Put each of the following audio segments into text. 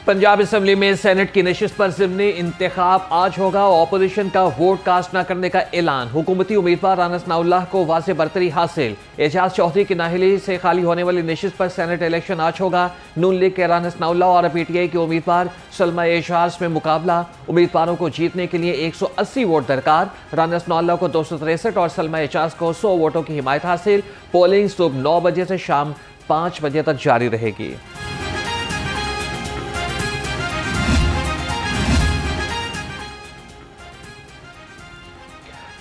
Punjab assembly में senate की नशिस्त पर ज़िमनी इंतखाब आज होगा। ऑपोजिशन का वोट कास्ट न करने का ऐलान। हुकूमती उम्मीदवार राना सनाउल्लाह को वाज़े बरतरी हासिल। एजाज चौधरी की नाहली से खाली होने वाली नशिस्त पर सेनेट इलेक्शन आज होगा। नून लीग के राना सनाउल्लाह और PTI के उम्मीदवार सलमा एजाज में मुकाबला। उम्मीदवारों को जीतने के लिए 180 वोट दरकार। राना सनाउल्लाह को 263 और सलमा एजाज को 100 वोटों की हिमायत हासिल। पोलिंग सुबह 9 बजे से शाम 5 बजे तक जारी रहेगी।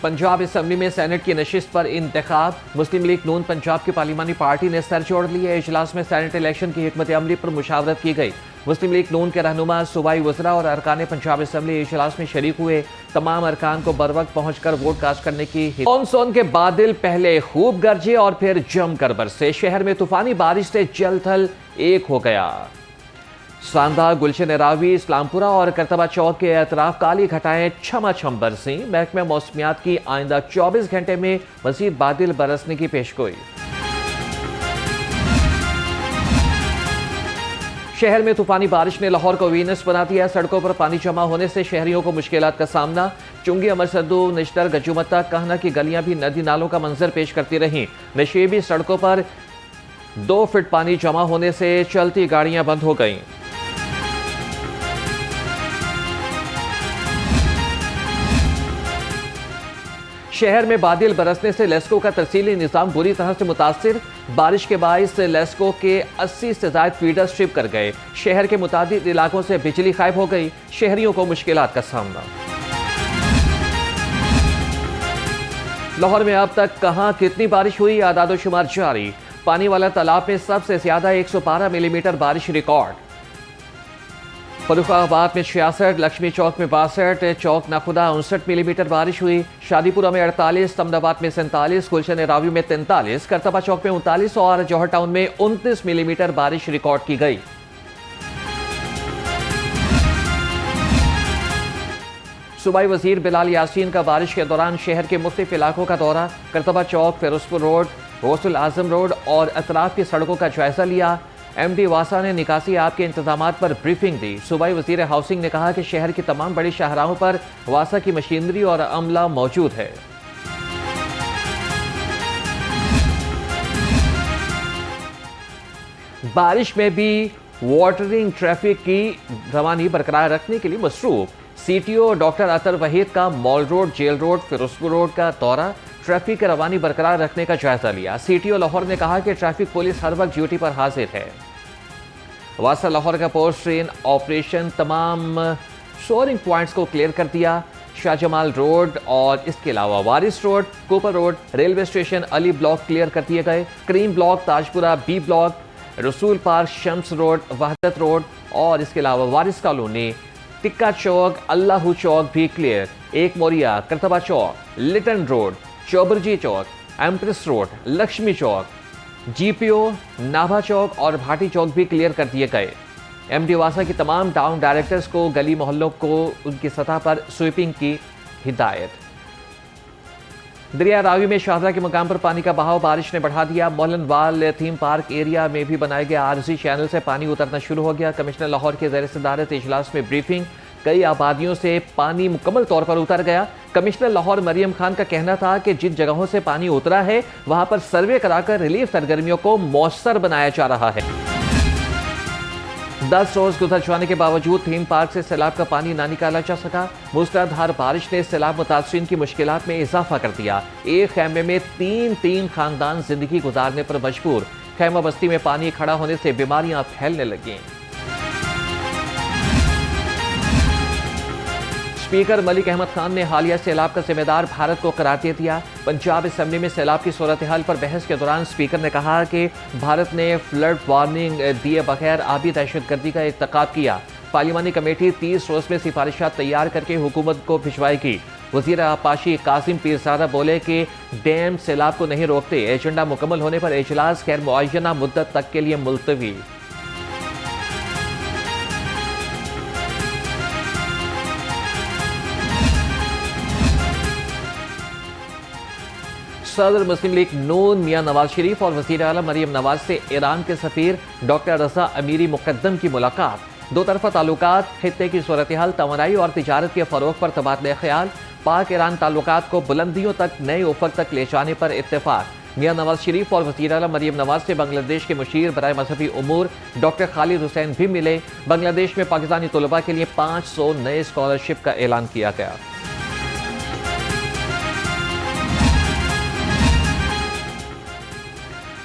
पंजाब असम्बली में सेनेट की नशिस्त पर इंतखाब। मुस्लिम लीग नून पंजाब की पार्लिमानी पार्टी ने सर जोड़ लिए। इजलास में सेनेट इलेक्शन की हिकमत अमली पर मुशावरत की गई। मुस्लिम लीग नून के रहनुमा सूबाई वज़रा और अरकान पंजाब असम्बली इजलास में शरीक हुए। तमाम अरकान को बर वक्त पहुंचकर वोट कास्ट करने की मानसून के बादल पहले खूब गरजे और फिर जमकर बरसे। शहर में तूफानी बारिश से जल थल एक हो गया। सांदा, गुलशन रावी, इस्लामपुरा और करतबा चौक के अतराफ काली घटाएं छमाछम बरसी। महकमे मौसमियात की आइंदा 24 घंटे में मजीद बादल बरसने की पेशगोई। शहर में तूफानी बारिश ने लाहौर को वीनस बना दिया। सड़कों पर पानी जमा होने से शहरियों को मुश्किलात का सामना। चुंगी, अमरसद्दू, निश्तर, गजुमत्ता, कहना की गलियां भी नदी नालों का मंजर पेश करती रहीं। नशेबी सड़कों पर 2 फीट पानी जमा होने से चलती गाड़ियां बंद हो गईं। शहर में बादल बरसने से लेस्को का तरसीली निज़ाम बुरी तरह से मुतासिर। बारिश के बाइस लेस्को के 80 से ज़ायद फीडर स्ट्रिप कर गए। शहर के मुतादिद इलाकों से बिजली गायब हो गई। शहरियों को मुश्किलात का सामना। लाहौर में अब तक कहां कितनी बारिश हुई, आदादोशुमार जारी। पानी वाला तालाब में सबसे ज्यादा 112 मिलीमीटर बारिश रिकॉर्ड। फर्रुखाबाद में 66, लक्ष्मी चौक में 62, चौक नाखुदा 59 मिलीमीटर बारिश हुई। शादीपुरा में 48, तमदाबाद में 47, गुलशन रावी में 43, करतबा चौक में 39 और जौहर टाउन में 29 मिलीमीटर बारिश रिकॉर्ड की गई। सूबाई वजीर बिलाल यासीन का बारिश के दौरान शहर के मुख्तलिफ इलाकों का दौरा। करतबा चौक, फिरोजपुर रोड, गौसुल आजम रोड और अतराफ की सड़कों का जायजा लिया। MD वासा ने निकासी ऐप के इंतजामात पर ब्रीफिंग दी। सूबाई वजीर हाउसिंग ने कहा कि शहर की तमाम बड़ी शाहराहों पर वासा की मशीनरी और अमला मौजूद है। बारिश में भी वाटरिंग ट्रैफिक की रवानी बरकरार रखने के लिए मसरूफ। CTO डॉक्टर अतर वहीद का mall road, jail road, Firozpur road का दौरा। ट्रैफिक की रवानी बरकरार रखने का जायजा लिया। CTO लाहौर ने कहा कि ट्रैफिक पुलिस हर वक्त ड्यूटी पर हाजिर है। वासा लाहौर का पोस्ट ट्रेन ऑपरेशन तमाम शोरिंग पॉइंट्स को क्लियर कर दिया। शाहजमाल रोड और इसके अलावा Waris road, Cooper road, railway station, Ali block clear कर दिए गए। Karim block, Tajpura B block, Rasool park, Shams road, Wahdat road और इसके अलावा वारिस कॉलोनी, टिक्का चौक, अल्लाहू चौक भी clear. Ek Moria, Qurtaba Chowk, Lytton road, Chauburji Chowk, Empress road, Lakshmi Chowk, GPO, Nabha Chowk और भाटी चौक भी क्लियर कर दिए गए। MD वासा की तमाम टाउन डायरेक्टर्स को गली मोहल्लों को उनकी सतह पर स्वीपिंग की हिदायत। दरिया रावी में शाहजहा के मकाम पर पानी का बहाव बारिश ने बढ़ा दिया। मोलनवाल थीम पार्क एरिया में भी बनाए गए आरजी चैनल से पानी उतरना शुरू हो गया। कमिश्नर लाहौर के ज़ेर सदारत इजलास में ब्रीफिंग। कई आबादियों से पानी मुकम्मल तौर पर उतर गया। कमिश्नर लाहौर मरियम खान का कहना था कि जिन जगहों से पानी उतरा है वहां पर सर्वे कराकर रिलीफ सरगर्मियों को मौसर बनाया जा रहा है। 10 रोज गुजर जाने के बावजूद थीम पार्क से सैलाब का पानी ना निकाला जा सका। मूसलाधार बारिश ने सैलाब मुतासरीन की मुश्किलात में इजाफा कर दिया। एक खैमे में तीन खानदान जिंदगी गुजारने पर मजबूर। खैमा बस्ती में पानी खड़ा होने से बीमारियां फैलने लगी। स्पीकर मलिक अहमद खान ने हालिया सैलाब का जिम्मेदार भारत को करार दे दिया। पंजाब असम्बली में सैलाब की सूरत हाल पर बहस के दौरान स्पीकर ने कहा कि भारत ने फ्लड वार्निंग दिए बगैर आबी दहशतगर्दी का इर्तिकाब किया। पार्लिमानी कमेटी 30 रोज में सिफारिशात तैयार करके हुकूमत को भिजवाएगी। वजीर आपाशी कासिम पीरजादा बोले कि डैम सैलाब को नहीं रोकते। एजेंडा मुकम्मल होने पर इजलास गैर मुअय्यना मुद्दत तक के लिए मुलतवी। सदर मुस्लिम लीग नून मियां नवाज शरीफ और वज़ीर आला मरियम नवाज से ईरान के सफीर डॉक्टर रज़ा अमीरी मुक़द्दम की मुलाकात। दो तरफा ताल्लुकात, खित्ते की सूरत हाल, तवानाई और तिजारत के फ़रोग़ पर तबादला ख्याल, पाक ईरान ताल्लुकात को बुलंदियों तक नए उफ़क़ तक ले जाने पर इत्तेफाक। मियां नवाज शरीफ और वज़ीर आला मरियम नवाज से बांग्लादेश के मुशीर बराए मजहबी उमूर डॉक्टर खालिद हुसैन भी मिले। बांग्लादेश में पाकिस्तानी तलबा के लिए 500 नए स्कॉलरशिप का ऐलान किया गया।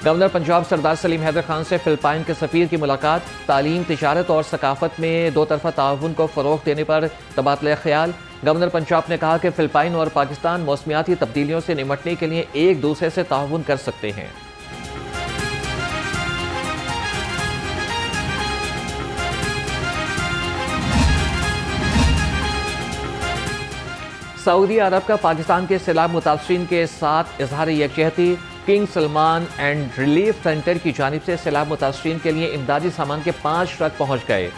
गवर्नर पंजाब सरदार सलीम हैदर खान से फिलिपाइन के सफीर की मुलाकात, तालीम, तिजारत और सकाफत में दो तरफा ताउन को फ़रोग़ देने पर तबादला ख्याल। गवर्नर पंजाब ने कहा कि फिलिपाइन और पाकिस्तान मौसमियाती तब्दीलियों से निपटने के लिए एक दूसरे से ताउन कर सकते हैं। सऊदी अरब का पाकिस्तान के सैलाब मुतासरीन के साथ इजहार यकजहती। King Salman and relief centre की जानिब से सैलाब मुतासरीन के लिए इमदादी सामान के 5 ट्रक पहुंच गए।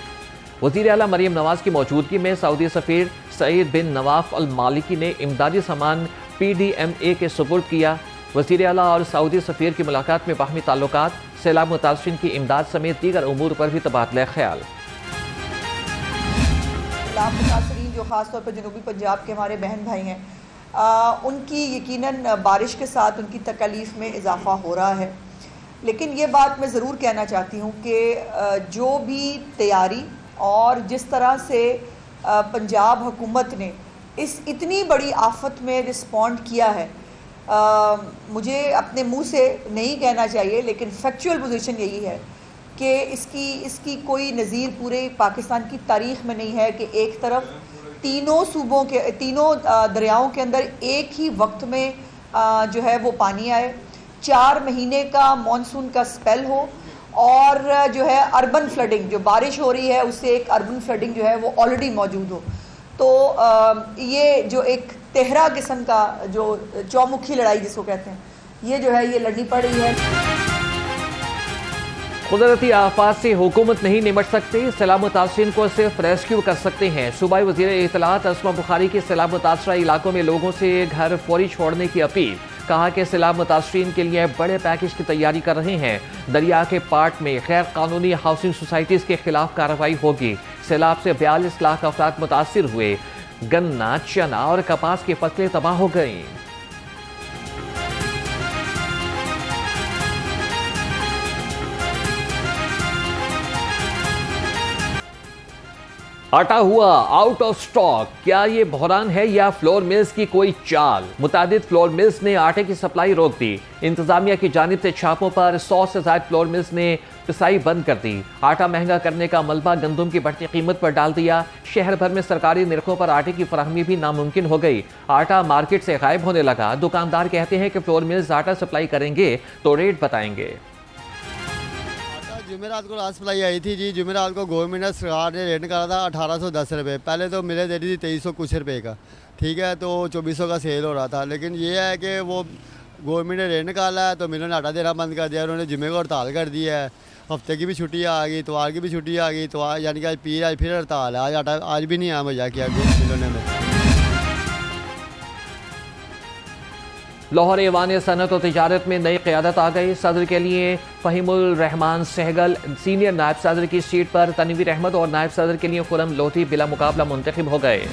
वज़ीर आला मरियम नवाज की मौजूदगी में सऊदी सफ़ीर सईद बिन नवाफ अल मालिकी ने इमदादी सामान PDMA के सुपुर्द किया। वज़ीर आला और सऊदी सफ़ीर की मुलाकात में बाहमी ताल्लुकात, सैलाब मुतासरीन की इमदाद समेत दीगर उमूर पर भी तबादला ख्याल। सैलाब मुतासरीन जो ख़ासतौर पर जनूबी पंजाब के हमारे बहन भाई हैं, उनकी यकीनन बारिश के साथ उनकी तकलीफ़ में इजाफ़ा हो रहा है। लेकिन ये बात मैं ज़रूर कहना चाहती हूँ कि जो भी तैयारी और जिस तरह से पंजाब हुकूमत ने इस इतनी बड़ी आफत में रिस्पॉन्ड किया है, मुझे अपने मुंह से नहीं कहना चाहिए, लेकिन फैक्चुअल पोजीशन यही है कि इसकी कोई नज़ीर पूरे पाकिस्तान की तारीख़ में नहीं है कि एक तरफ तीनों सूबों के तीनों दरियाओं के अंदर एक ही वक्त में जो है वो पानी आए, 4 महीने का मॉनसून का स्पेल हो और जो है अर्बन फ्लडिंग, जो बारिश हो रही है उससे एक अर्बन फ्लडिंग जो है वो ऑलरेडी मौजूद हो। तो ये जो एक तेहरा किस्म का जो चौमुखी लड़ाई जिसको कहते हैं, ये जो है ये लड़नी पड़ रही है। कुदरती आफात से हुकूमत नहीं निपट सकती, सैलाब मुतासरीन को सिर्फ रेस्क्यू कर सकते हैं। सूबाई वज़ीर इत्तलात अस्मा बुखारी की सैलाब मुतासरा इलाकों में लोगों से घर फौरी छोड़ने की अपील। कहा कि सैलाब मुतासरीन के लिए बड़े पैकेज की तैयारी कर रहे हैं। दरिया के पार्ट में गैर कानूनी हाउसिंग सोसाइटीज़ के खिलाफ कार्रवाई होगी। सैलाब से 42 लाख अफराद मुतासिर हुए। गन्ना, चना और कपास की फसलें तबाह हो गईं। आटा हुआ आउट ऑफ स्टॉक, क्या ये बहरान है या फ्लोर मिल्स की कोई चाल? मुतादिद फ्लोर मिल्स ने आटे की सप्लाई रोक दी। इंतजामिया की जानिब से छापों पर 100 से ज़ायद फ्लोर मिल्स ने पिसाई बंद कर दी। आटा महंगा करने का मलबा गंदम की बढ़ती कीमत पर डाल दिया। शहर भर में सरकारी निर्खों पर आटे की फराहमी भी नामुमकिन हो गई। आटा मार्केट से गायब होने लगा। दुकानदार कहते हैं कि फ्लोर मिल्स आटा सप्लाई करेंगे तो रेट बताएंगे। जुमेरात को लास्ट सप्लाई आई थी जी। जुमेरात को गवर्नमेंट ने सरकार ने रेट निकाला था 1810 रुपये। पहले तो मिले दे रही थी 2300 कुछ रुपये का, ठीक है, तो 2400 का सेल हो रहा था। लेकिन ये है कि वो गवर्नमेंट ने रेट निकाला है तो मिलों ने आटा देना बंद कर दिया। उन्होंने जुमे को हड़ताल कर दी है। हफ्ते की भी छुट्टी आ गई, इतवार की भी छुट्टी आ गई, तो यानी कि आज पीर आज फिर हड़ताल है। आज आटा आज भी नहीं आया मजा किया मिलों ने। लाहौर ऐवान सनत और तिजारत में नई क़यादत आ गई। सदर के लिए फ़हीमुल रहमान सहगल सीनियर नायब सदर की सीट पर तनवीर अहमद और नायब सदर के लिए खुरम लोधी बिला मुकाबला मुंतखब हो गए।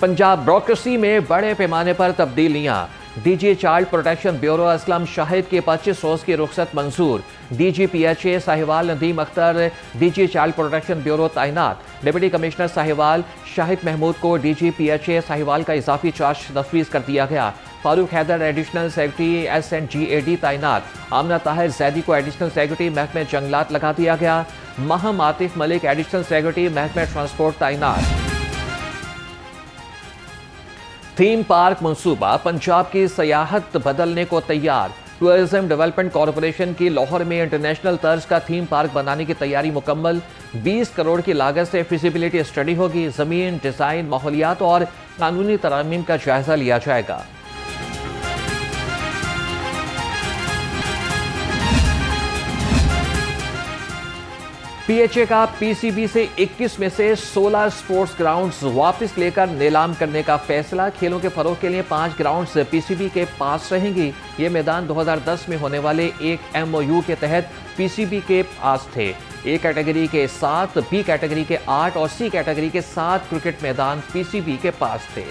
पंजाब ब्यूरोक्रेसी में बड़े पैमाने पर तब्दीलियाँ। DG child protection bureau Aslam Shahid के 25 रोज़ की रुख्सत मंजूर। DGPHA Sahiwal Nadeem Akhtar DG child protection bureau तैनात। डिप्टी कमिश्नर साहिवाल शाहिद महमूद को DGPHA साहिवाल का इजाफी चार्ज तफवीज़ कर दिया गया। Farooq Haider additional secretary SNGAD तैनात। आमना ताहिर जैदी को एडिशनल सेक्रेटरी महकमे जंगलात लगा दिया गया। महम आतिफ मलिक एडिशनल सेक्रेटरी महकमे ट्रांसपोर्ट तैनात। थीम पार्क मंसूबा पंजाब की सयाहत बदलने को तैयार। टूरिज्म डेवलपमेंट कॉरपोरेशन की लाहौर में इंटरनेशनल तर्ज का थीम पार्क बनाने की तैयारी मुकम्मल। 20 करोड़ की लागत से फिजिबिलिटी स्टडी होगी। जमीन, डिजाइन, माहौलियात और कानूनी तरामीम का जायजा लिया जाएगा। पीएचए का पीसीबी से 21 में से 16 स्पोर्ट्स ग्राउंड्स वापस लेकर नीलाम करने का फैसला। खेलों के फरोग के लिए 5 ग्राउंड्स पीसीबी के पास रहेंगी। ये मैदान 2010 में होने वाले एक एमओयू के तहत पीसीबी के पास थे। ए कैटेगरी के 7, बी कैटेगरी के 8 और सी कैटेगरी के 7 क्रिकेट मैदान पीसीबी के पास थे।